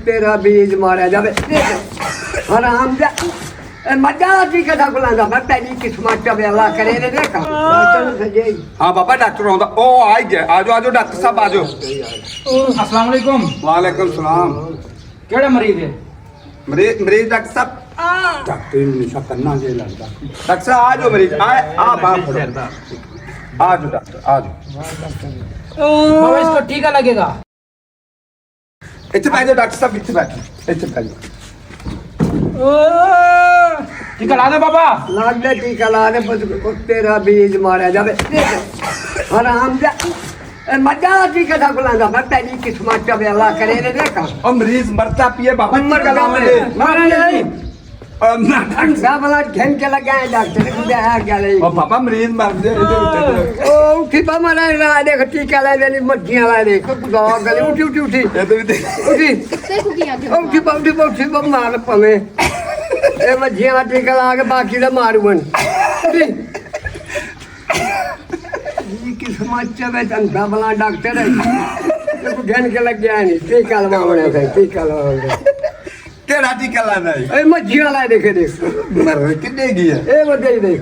तेरा बीज मारा जावे हराम जा मजा की कथा बुलांदा मैं तेरी किस्मत च वेला करे ने देखा हाँ बाबा डॉक्टर आंदा ओ आ गया आजो आजो डॉक्टर साहब आजो अस्सलाम वालेकुम वालेकुम सलाम केड़ा मरीज है मरीज डॉक्टर साहब डॉक्टर निशा करना जे लगदा डॉक्टर साहब आजो मरीज आ बाप आजो डॉक्टर आजो बाबा इसको टीका लगेगा इत्थे बैठो डॉक्टर साहब इत्थे बैठो इत्थे बैठो टीका ला दो बाबा लाग दे टीका ला दे तेरा बीज मारा जावे हराम जा मजा की कथा बुलांदा मैं तेरी किस्मत च वेला करे ने देखा ओ मरीज मरता पिए बाबा मर टीका लाओ गए मारा नहीं ना ठंडा वाला घेन के लगा है डॉक्टर को दे आ गया ले ओ बाबा मरीज मर गए ओ उठी बा मारा ला देख टीका ला दे मर्जियां ला दे खुदा गले उठी उठी उठी ये तो भी उठी उठी बा मार पवे ए मर्जियां ला टीका ला के बाकी दा मारूवन उठी ये किस्मत च वे ठंडा वाला डॉक्टर है को घेन के लग गया नहीं टीका लवावने से टीका लवावने केड़ा टीका लाना है ए मर्जियां ला देख देख मर कितने गई है ए बदई देख